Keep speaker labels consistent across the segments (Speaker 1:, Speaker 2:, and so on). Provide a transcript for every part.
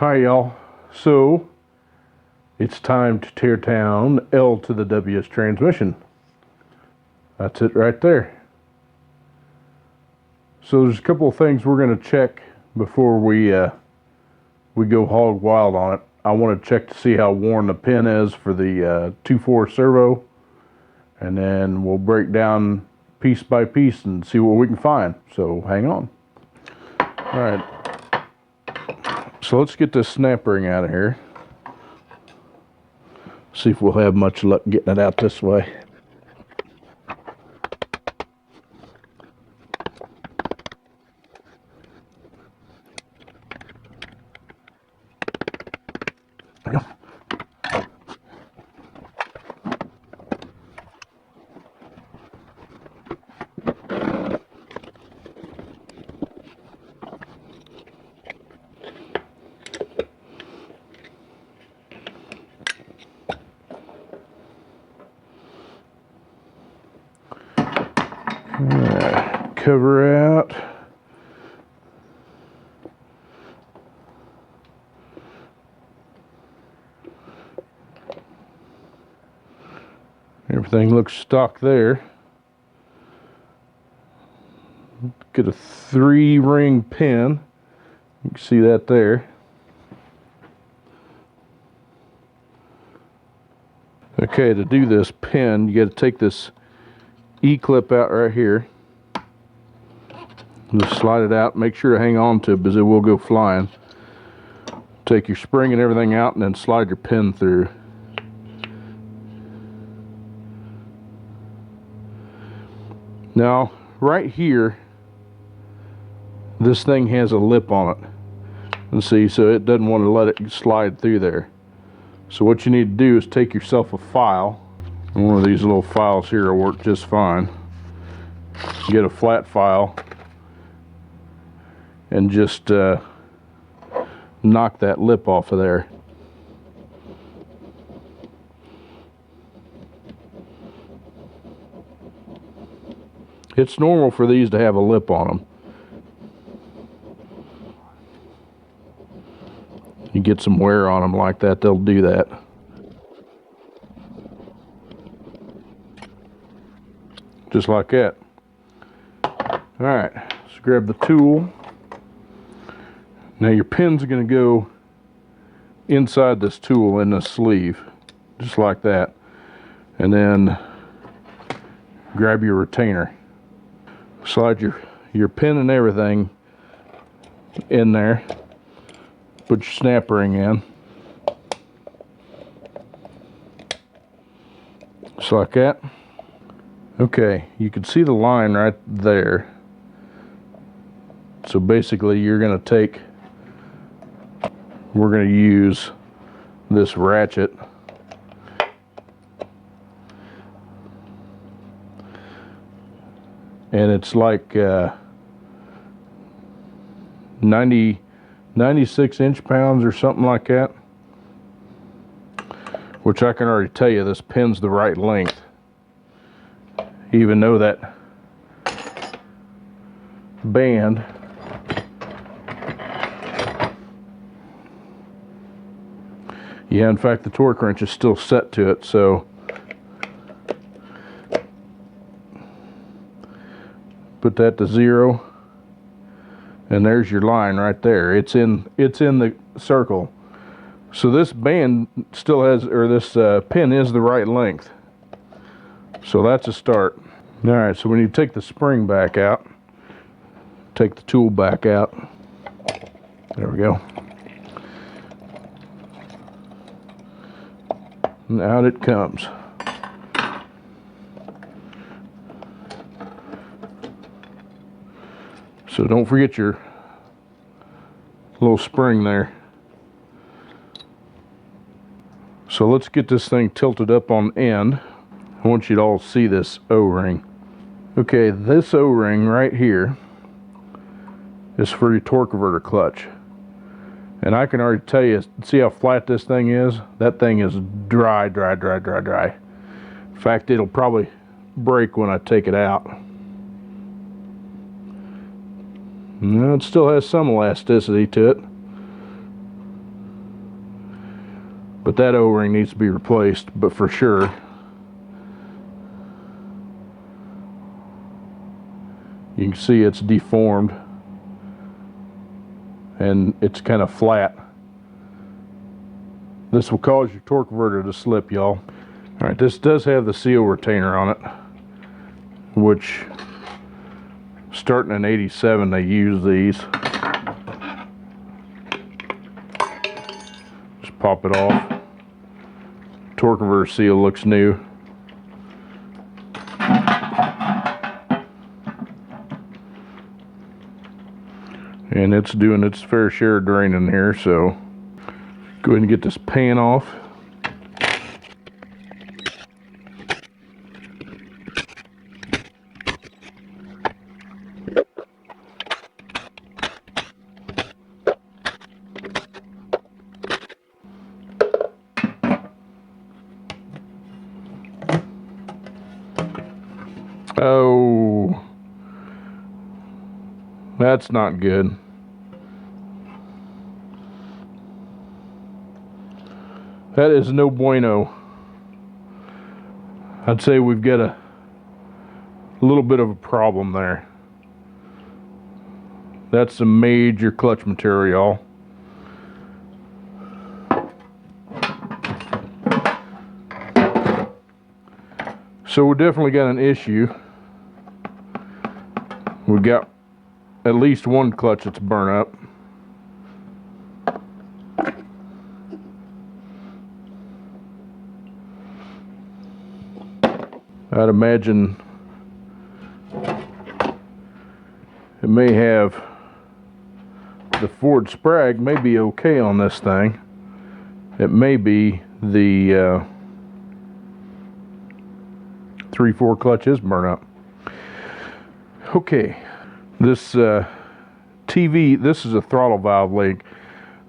Speaker 1: Hi y'all, so it's time to tear down L2theW's transmission. That's it right there. So there's a couple of things we're going to check before we go hog wild on it. I want to check to see how worn the pin is for the 2.4 servo, and then we'll break down piece by piece and see what we can find. So hang on. All right. So let's get this snap ring out of here. See if we'll have much luck getting it out this way. Cover out. Everything looks stock there. Get a 3-ring pin. You can see that there. Okay, to do this pin, you got to take this E-clip out right here. Just slide it out, make sure to hang on to it because it will go flying. Take your spring and everything out and then slide your pin through. Now, right here, this thing has a lip on it. And see, so it doesn't want to let it slide through there. So what you need to do is take yourself a file. And one of these little files here will work just fine. Get a flat file and just knock that lip off of there. It's normal for these to have a lip on them. You get some wear on them like that, they'll do that. Just like that. Alright, let's grab the tool. Now your pin's going to go inside this tool in the sleeve, just like that. And then grab your retainer. Slide your pin and everything in there. Put your snap ring in. Just like that. Okay, you can see the line right there. So basically you're going to take, we're going to use this ratchet and it's like 96 inch-pounds or something like that, which I can already tell you this pin's the right length, even though that band in fact the torque wrench is still set to it, so put that to 0 and there's your line right there. It's in the circle. So this band still has, or this pin is the right length. So that's a start. Alright, so when you take the spring back out, take the tool back out. There we go. And out it comes. So don't forget your little spring there. So let's get this thing tilted up on end. I want you to all see this O-ring. Okay, this O-ring right here is for your torque converter clutch. And I can already tell you, see how flat this thing is? That thing is dry. In fact, it'll probably break when I take it out. No, it still has some elasticity to it. But that O-ring needs to be replaced, but for sure. You can see it's deformed and it's kind of flat. This will cause your torque converter to slip, y'all. Alright, this does have the seal retainer on it, which starting in '87 they use these. Just pop it off. Torque converter seal looks new. And it's doing its fair share of draining here, so go ahead and get this pan off. Oh, that's not good. That is no bueno. I'd say we've got a little bit of a problem there. That's some major clutch material. So we definitely got an issue. We've got at least one clutch that's burnt up. I'd imagine it may have, the Ford sprag may be okay on this thing. It may be the 3/4 clutch is burnt up. Okay, this TV, this is a throttle valve leak.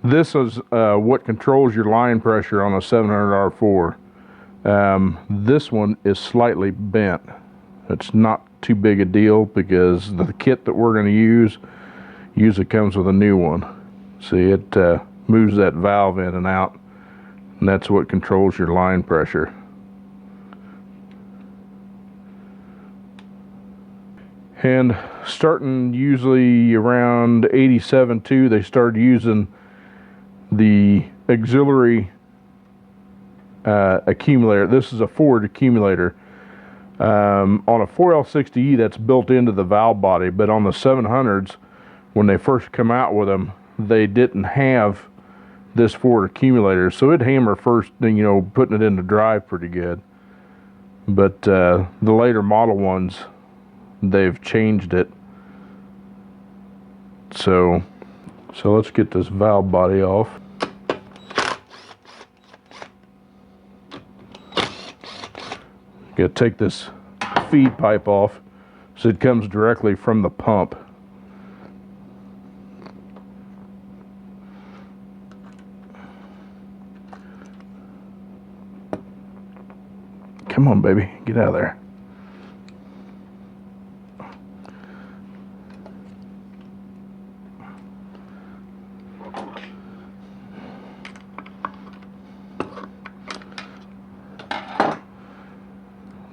Speaker 1: This is what controls your line pressure on a 700R4. This one is slightly bent. It's not too big a deal because the kit that we're going to use usually comes with a new one. See, it moves that valve in and out, and that's what controls your line pressure. And starting usually around '87 too, they started using the auxiliary accumulator. This is a Ford accumulator. On a 4L60E, that's built into the valve body, but on the 700s, when they first come out with them, they didn't have this Ford accumulator, so it'd hammer first, you know, putting it into drive pretty good. But the later model ones, they've changed it. So let's get this valve body off. Got to take this feed pipe off so it comes directly from the pump. Come on, baby, get out of there.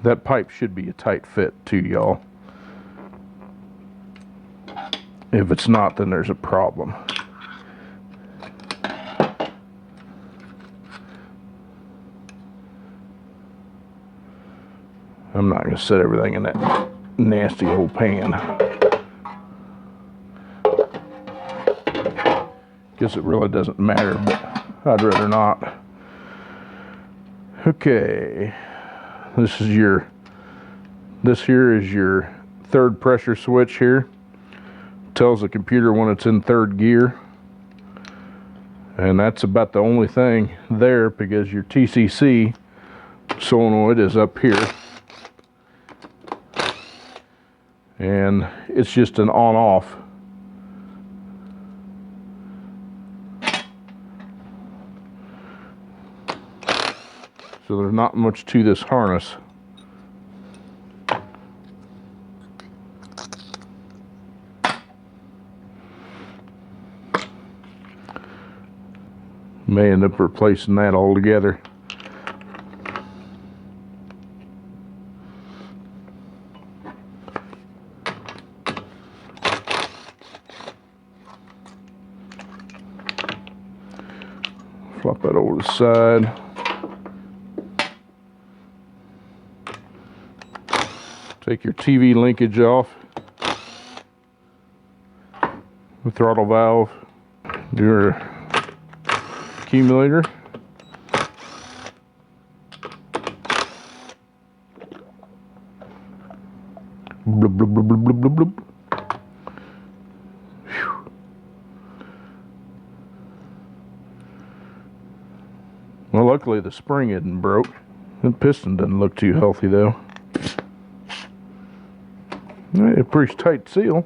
Speaker 1: That pipe should be a tight fit too, y'all. If it's not, then there's a problem. I'm not going to set everything in that nasty old pan. Guess it really doesn't matter, but I'd rather not. Okay. This here is your third pressure switch here. Tells the computer when it's in third gear. And that's about the only thing there because your TCC solenoid is up here. And it's just an on-off. So there's not much to this harness. May end up replacing that altogether. Flop that over the side. Take your TV linkage off. The throttle valve. Your accumulator. Blub, blub, blub, blub, blub, blub. Well, luckily the spring isn't broke. The piston doesn't look too healthy though. A pretty tight seal.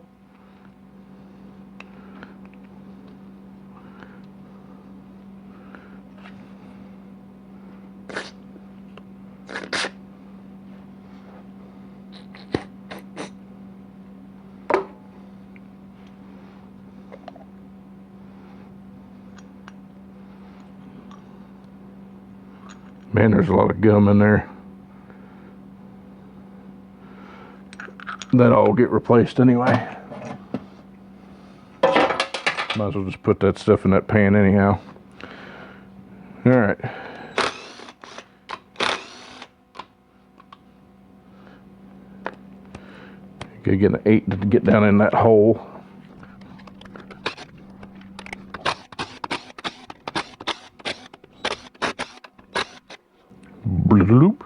Speaker 1: Man, there's a lot of gum in there. That'll all get replaced anyway. Might as well just put that stuff in that pan anyhow. Alright. Gotta get an 8 to get down in that hole. Bloop.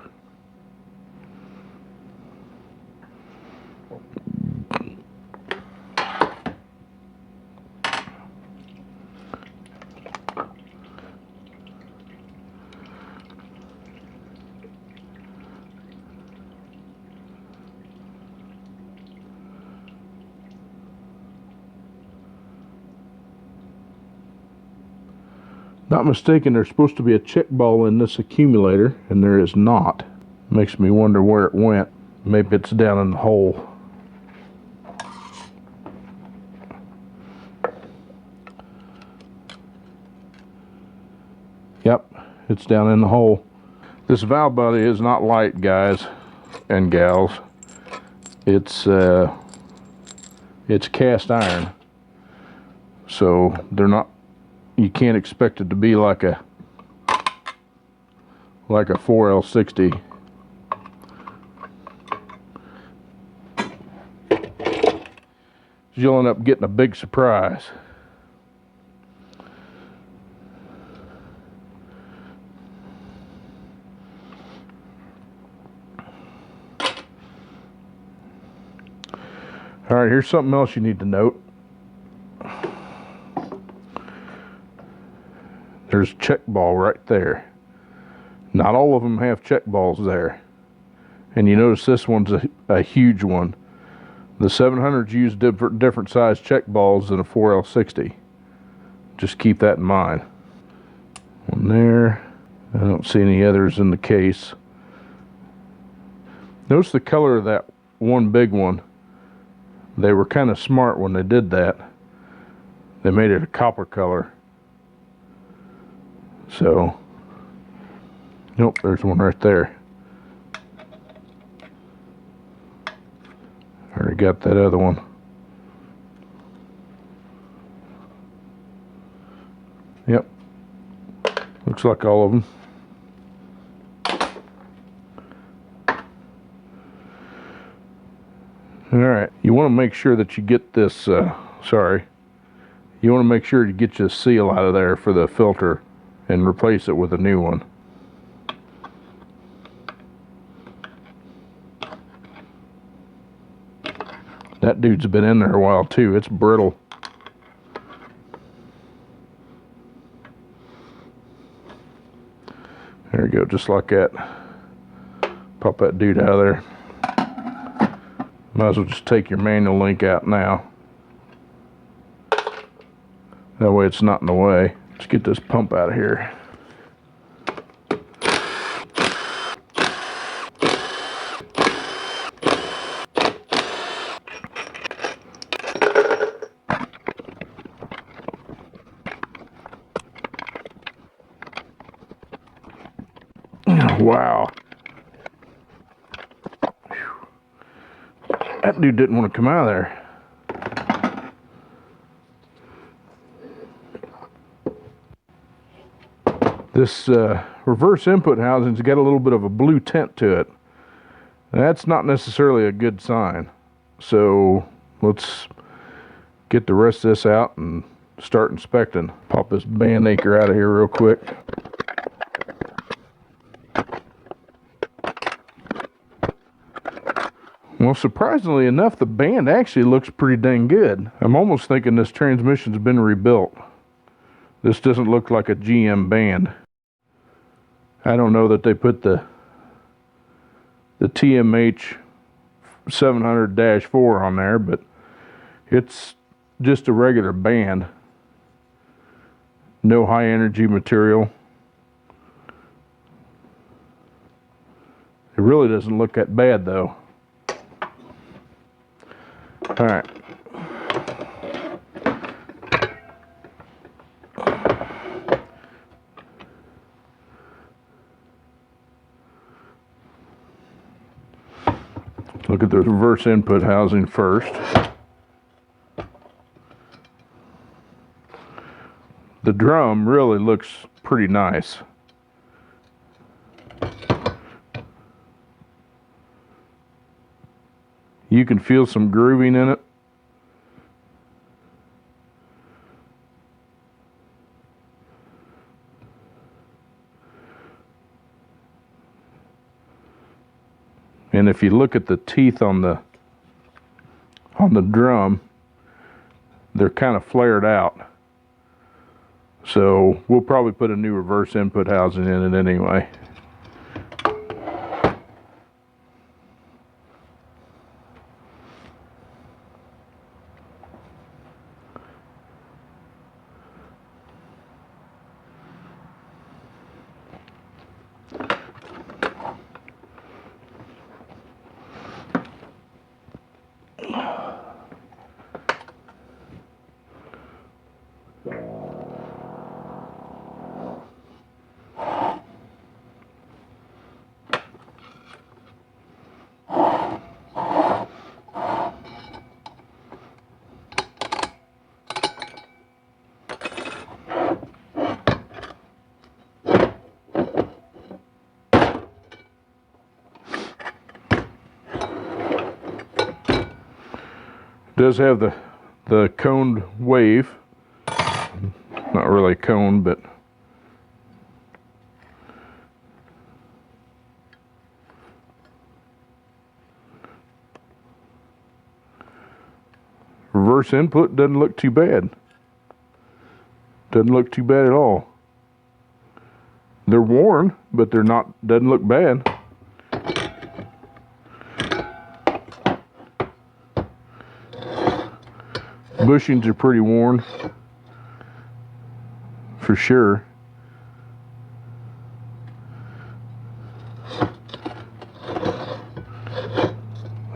Speaker 1: Not mistaken, there's supposed to be a check ball in this accumulator, and there is not. Makes me wonder where it went. Maybe it's down in the hole. Yep, it's down in the hole. This valve body is not light, guys and gals. It's cast iron, so they're not. You can't expect it to be like a 4L60. You'll end up getting a big surprise. All right, here's something else you need to note. There's a check ball right there. Not all of them have check balls there. And you notice this one's a huge one. The 700s use different size check balls than a 4L60. Just keep that in mind. One there. I don't see any others in the case. Notice the color of that one big one. They were kind of smart when they did that. They made it a copper color. So, nope, there's one right there. Already got that other one. Yep, looks like all of them. Alright, you want to make sure that you get this, you want to make sure you get your seal out of there for the filter and replace it with a new one. That dude's been in there a while too. It's brittle. There you go, just like that. Pop that dude out of there. Might as well just take your manual link out now. That way it's not in the way. Let's get this pump out of here. Wow. That dude didn't want to come out of there. This reverse input housing's got a little bit of a blue tint to it. That's not necessarily a good sign. So let's get the rest of this out and start inspecting. Pop this band anchor out of here real quick. Well, surprisingly enough, the band actually looks pretty dang good. I'm almost thinking this transmission's been rebuilt. This doesn't look like a GM band. I don't know that they put the TMH 700-4 on there, but it's just a regular band. No high energy material. It really doesn't look that bad though. All right. Look at the reverse input housing first. The drum really looks pretty nice. You can feel some grooving in it. And if you look at the teeth on the drum, they're kind of flared out. So we'll probably put a new reverse input housing in it anyway. Does have the coned wave, not really coned, but reverse input doesn't look too bad. Doesn't look too bad at all. They're worn, but they're not, doesn't look bad. Bushings are pretty worn, for sure.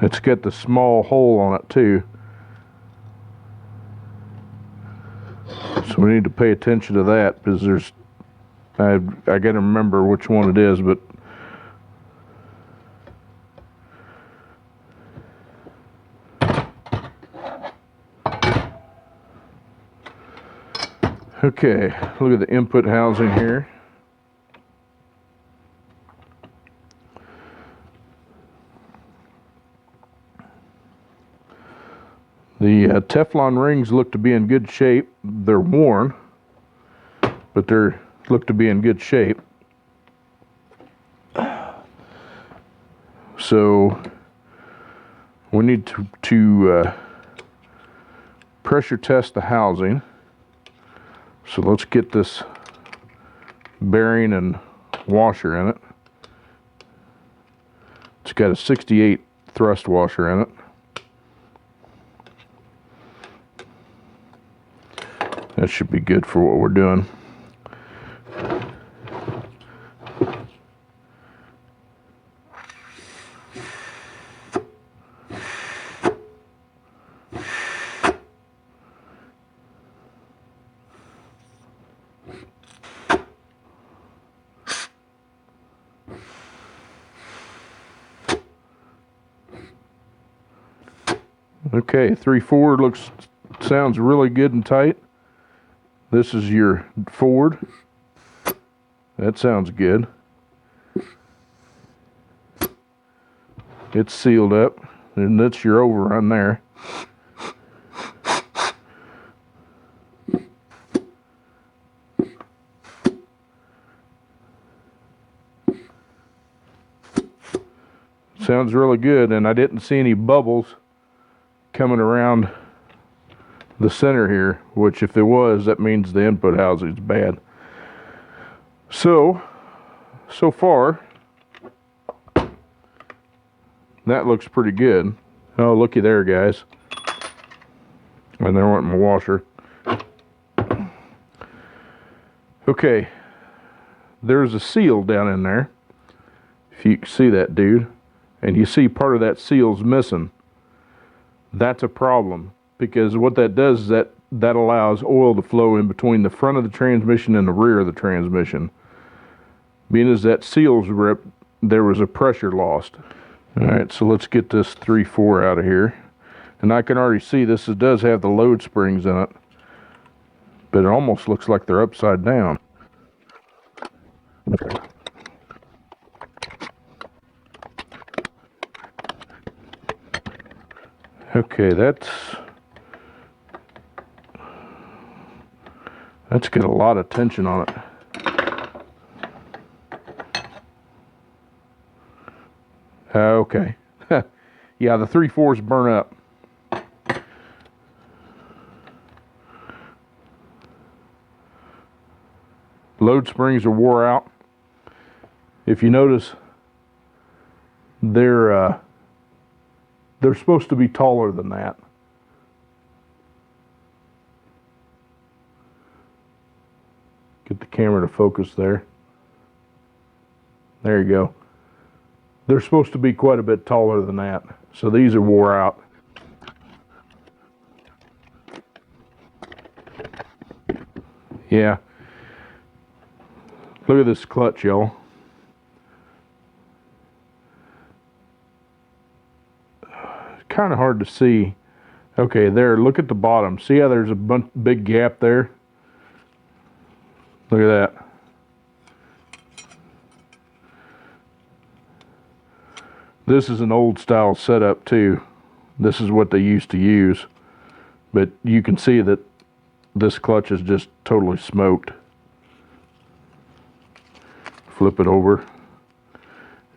Speaker 1: It's got the small hole on it too. So we need to pay attention to that, because there's, I gotta remember which one it is, but okay, look at the input housing here. The Teflon rings look to be in good shape. They're worn, but they look to be in good shape. So we need to pressure test the housing. So let's get this bearing and washer in it. It's got a 68 thrust washer in it. That should be good for what we're doing. Okay, 3.4 sounds really good and tight. This is your forward. That sounds good. It's sealed up, and that's your overrun there. Sounds really good, and I didn't see any bubbles coming around the center here, which if there was, that means the input housing is bad. So far, that looks pretty good. Oh, looky there, guys. And there went my washer. Okay, there's a seal down in there. If you can see that, dude. And you see part of that seal's missing. That's a problem, because what that does is that allows oil to flow in between the front of the transmission and the rear of the transmission. Being as that seal's ripped, there was a pressure lost. Alright, so let's get this 3.4 out of here. And I can already see this does have the load springs in it, but it almost looks like they're upside down. Okay, that's got a lot of tension on it. Okay. Yeah, the 3.4's burn up. Load springs are wore out. If you notice, they're supposed to be taller than that. Get the camera to focus there. There you go. They're supposed to be quite a bit taller than that. So these are wore out. Yeah. Look at this clutch, y'all. Kind of hard to see. Okay, there, look at the bottom. See how there's a big gap there? Look at that. This is an old style setup too. This is what they used to use. But you can see that this clutch is just totally smoked. Flip it over.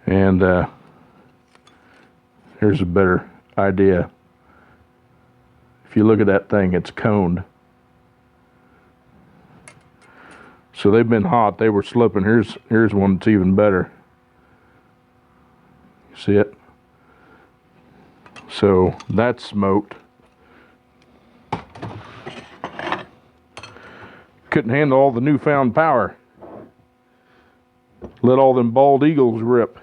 Speaker 1: And here's a better idea. If you look at that thing, it's coned. So they've been hot. They were slipping. Here's one that's even better. See it? So that's smoked. Couldn't handle all the newfound power. Let all them bald eagles rip.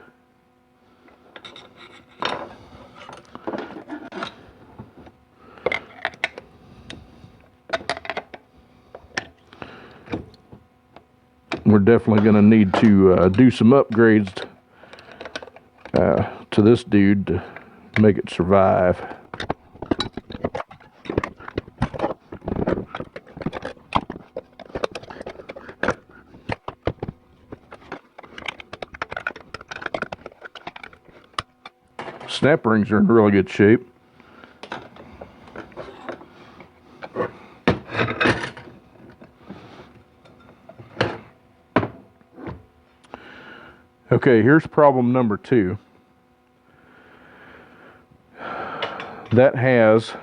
Speaker 1: We're definitely going to need to do some upgrades to this dude to make it survive. Snap rings are in really good shape. Okay, here's problem number 2. That has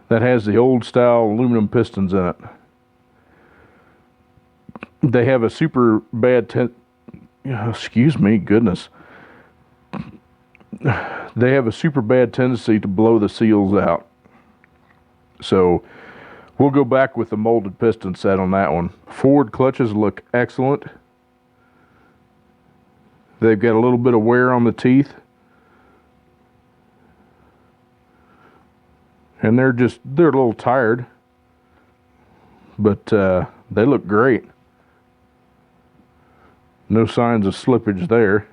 Speaker 1: the old style aluminum pistons in it. They have a super bad excuse me, goodness. They have a super bad tendency to blow the seals out. So we'll go back with the molded piston set on that one. Forward clutches look excellent. They've got a little bit of wear on the teeth. And they're a little tired. But they look great. No signs of slippage there.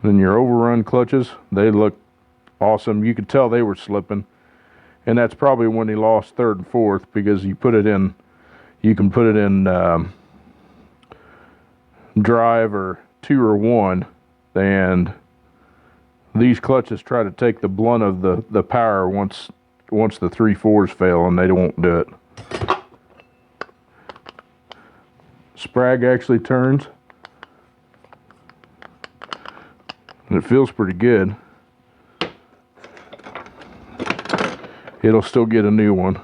Speaker 1: Then your overrun clutches, they look awesome. You could tell they were slipping, and that's probably when he lost third and fourth, because you put it in, you can put it in drive or 2 or 1, and these clutches try to take the blunt of the power once the 3/4s fail, and they won't do it. Sprag actually turns, and it feels pretty good. It'll still get a new one.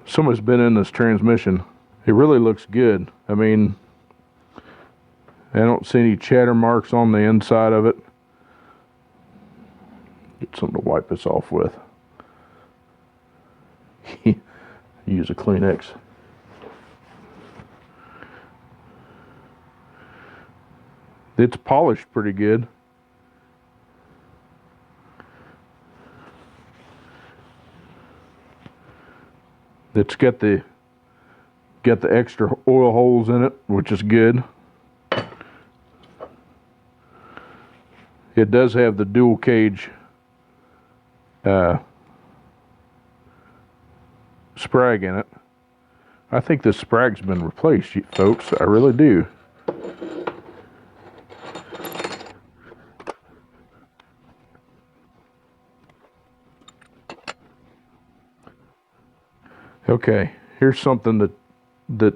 Speaker 1: Someone's been in this transmission. It really looks good. I mean, I don't see any chatter marks on the inside of it. Get something to wipe this off with. Use a Kleenex. It's polished pretty good. It's got the extra oil holes in it, which is good. It does have the dual cage sprag in it. I think this sprag's been replaced, folks. I really do. Okay, here's something that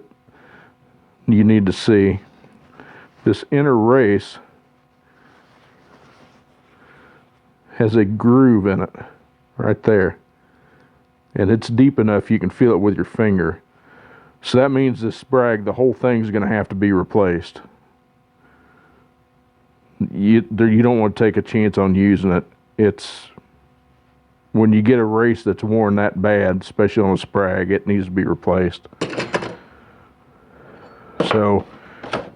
Speaker 1: you need to see. This inner race has a groove in it right there, and it's deep enough you can feel it with your finger. So that means this sprag, the whole thing's going to have to be replaced. You don't want to take a chance on using it. It's when you get a race that's worn that bad, especially on a sprag, it needs to be replaced. So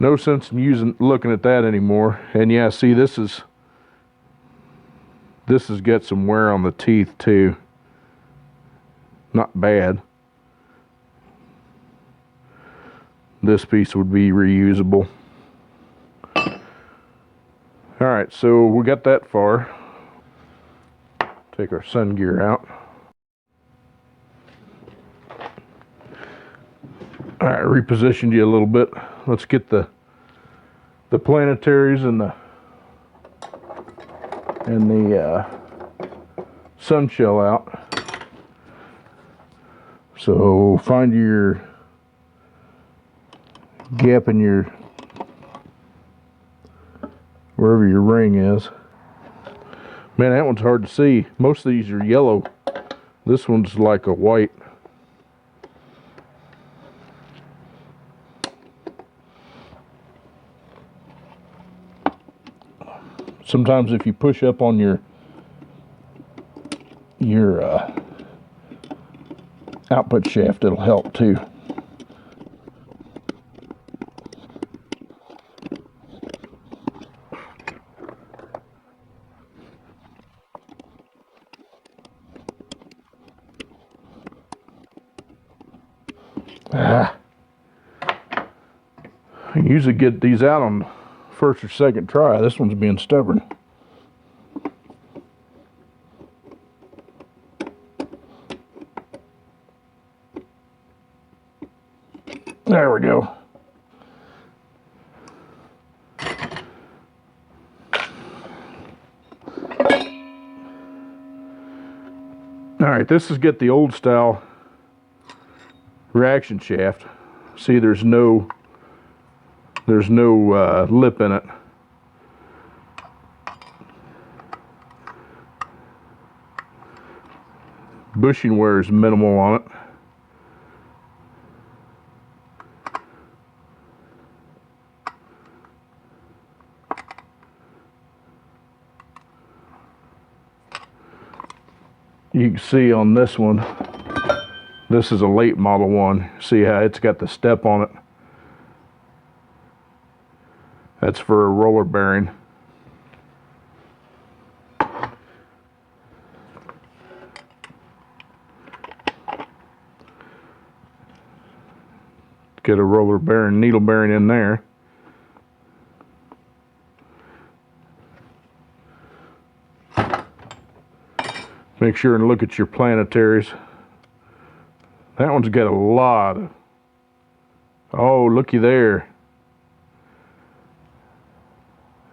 Speaker 1: no sense in looking at that anymore. And yeah, see, this has got some wear on the teeth too. Not bad. This piece would be reusable. Alright, so we got that far. Take our sun gear out. Alright, repositioned you a little bit. Let's get the planetaries and the sun shell out. So find your gap in your wherever your ring is. Man, that one's hard to see. Most of these are yellow. This one's like a white. Sometimes if you push up on your output shaft, it'll help too. I usually get these out on first or second try. This one's being stubborn. There we go. All right, this is get the old style reaction shaft. See, there's no lip in it. Bushing wear is minimal on it. You can see on this one, this is a late model one. See how it's got the step on it? That's for a roller bearing. Get a roller bearing, needle bearing in there. Make sure and look at your planetaries. That one's got a lot of... Oh, looky there.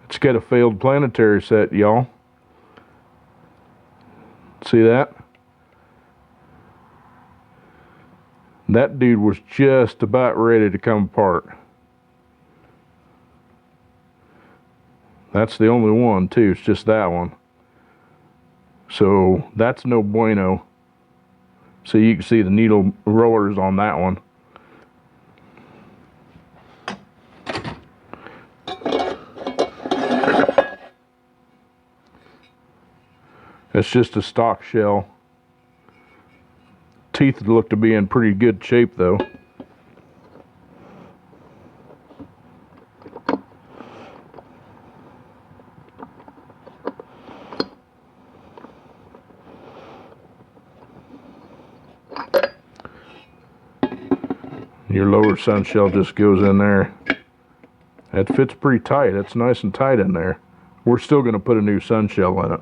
Speaker 1: It's got a failed planetary set, y'all. See that? That dude was just about ready to come apart. That's the only one, too. It's just that one. So that's no bueno. So you can see the needle rollers on that one. It's just a stock shell. Teeth look to be in pretty good shape though. Your lower sun shell just goes in there. That fits pretty tight. It's nice and tight in there. We're still going to put a new sun shell in it.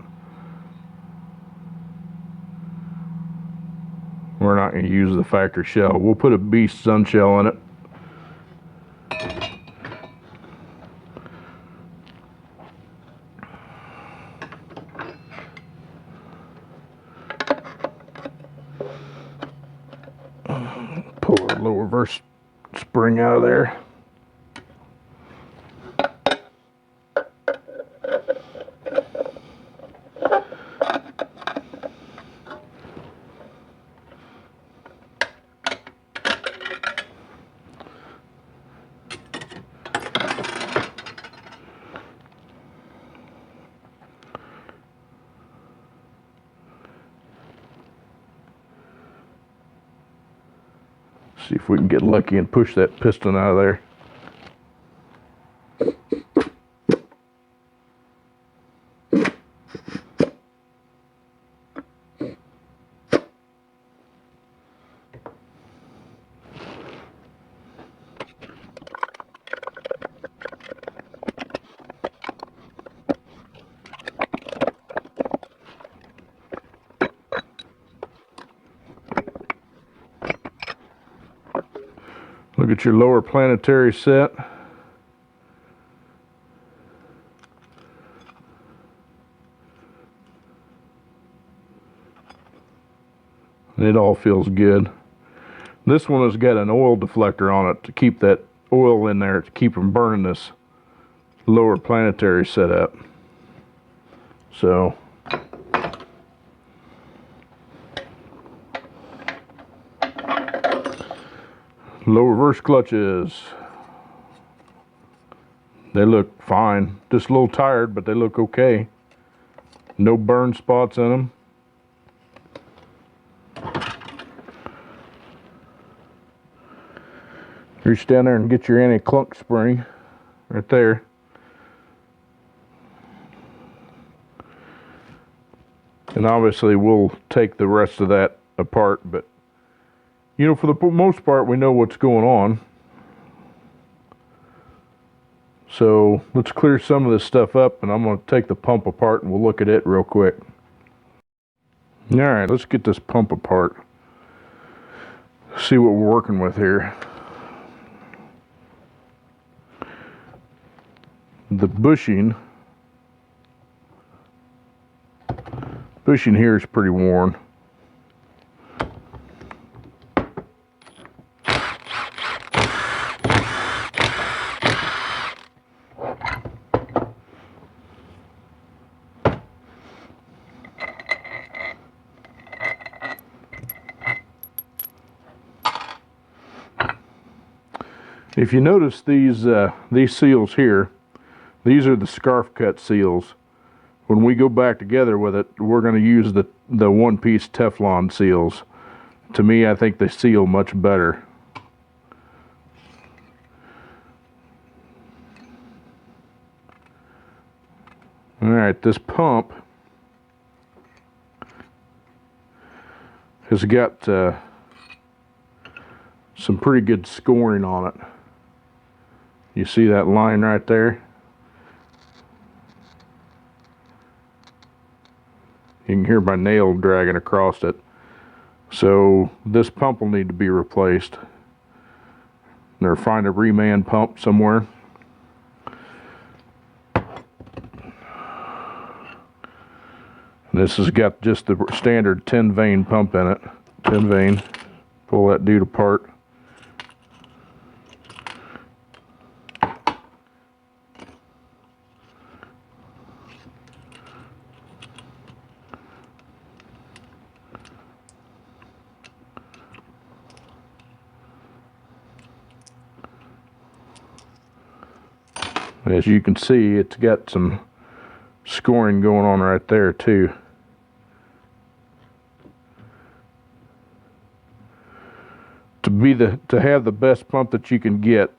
Speaker 1: We're not going to use the factory shell. We'll put a beast sun shell in it. Pull our low reverse spring out of there. See if we can get lucky and push that piston out of there. Look at your lower planetary set. It all feels good. This one has got an oil deflector on it to keep that oil in there to keep from burning this lower planetary setup. So low reverse clutches. They look fine. Just a little tired, but they look okay. No burn spots in them. Reach down there and get your anti-clunk spring right there. And obviously we'll take the rest of that apart, but you know, for the most part, we know what's going on. So let's clear some of this stuff up, and I'm going to take the pump apart and we'll look at it real quick. All right, let's get this pump apart. See what we're working with here. The bushing here is pretty worn. If you notice these seals here, these are the scarf cut seals. When we go back together with it, we're going to use the one-piece Teflon seals. To me, I think they seal much better. All right, this pump has got some pretty good scoring on it. You see that line right there? You can hear my nail dragging across it. So this pump will need to be replaced. Or find a reman pump somewhere. This has got just the standard 10 vein pump in it. 10 vein. Pull that dude apart. As you can see, it's got some scoring going on right there too. To have the best pump that you can get,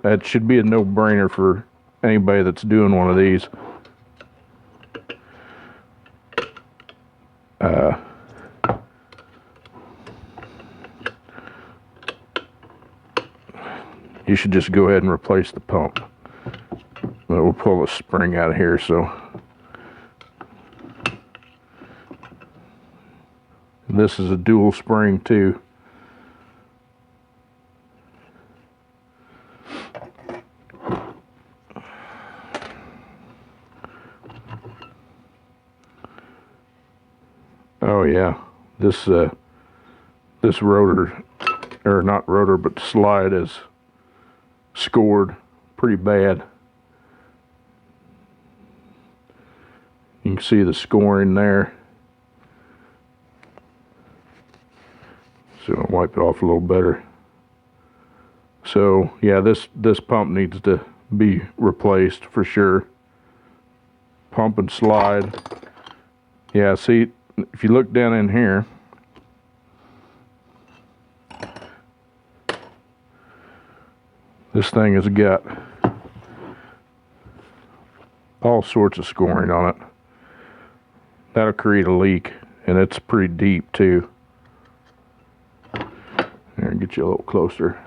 Speaker 1: that should be a no-brainer for anybody that's doing one of these. You should just go ahead and replace the pump. But we'll pull the spring out of here, so this is a dual spring too. Oh yeah, this rotor, or not rotor, but slide is scored pretty bad. You can see the scoring there. So I'll wipe it off a little better. So yeah, this pump needs to be replaced for sure. Pump and slide. Yeah, see, if you look down in here, this thing has got all sorts of scoring on it. That'll create a leak, and it's pretty deep too. Here, get you a little closer.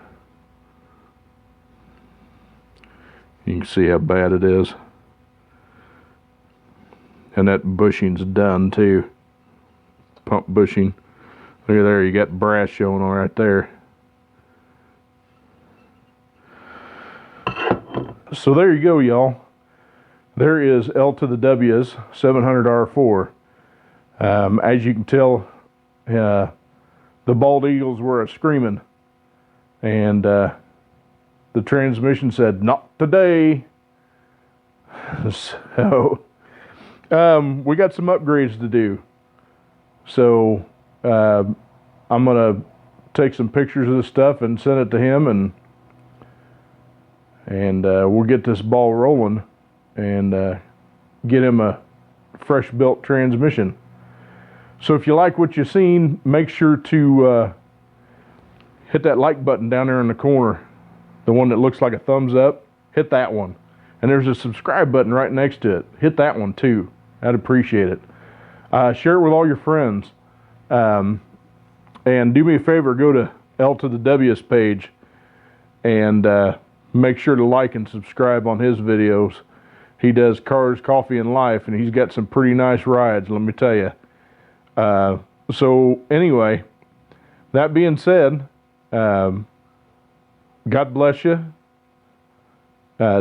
Speaker 1: You can see how bad it is. And that bushing's done too. Pump bushing. Look at there, you got brass showing on right there. So there you go, y'all. There is L2theW's 700R4. As you can tell, the bald eagles were screaming, and the transmission said, "Not today." So we got some upgrades to do. So I'm gonna take some pictures of this stuff and send it to him, and we'll get this ball rolling and get him a fresh built transmission. So if you like what you've seen, make sure to hit that like button down there in the corner, the one that looks like a thumbs up. Hit that one, and there's a subscribe button right next to it. Hit that one too. I'd appreciate it. Share it with all your friends, and do me a favor, go to L2theW's page and make sure to like and subscribe on his videos. He does cars, coffee, and life, and he's got some pretty nice rides, let me tell you. So anyway, that being said, God bless you.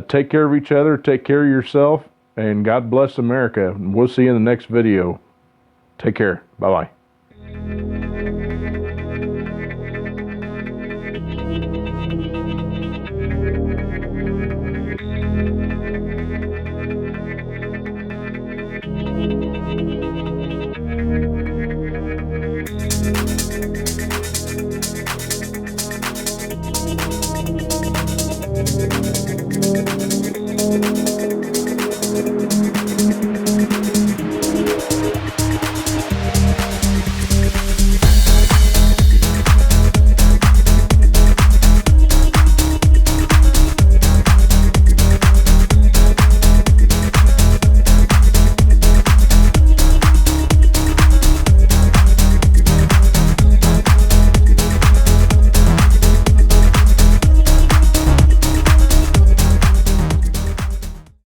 Speaker 1: Take care of each other, take care of yourself, and God bless America. And we'll see you in the next video. Take care. Bye-bye.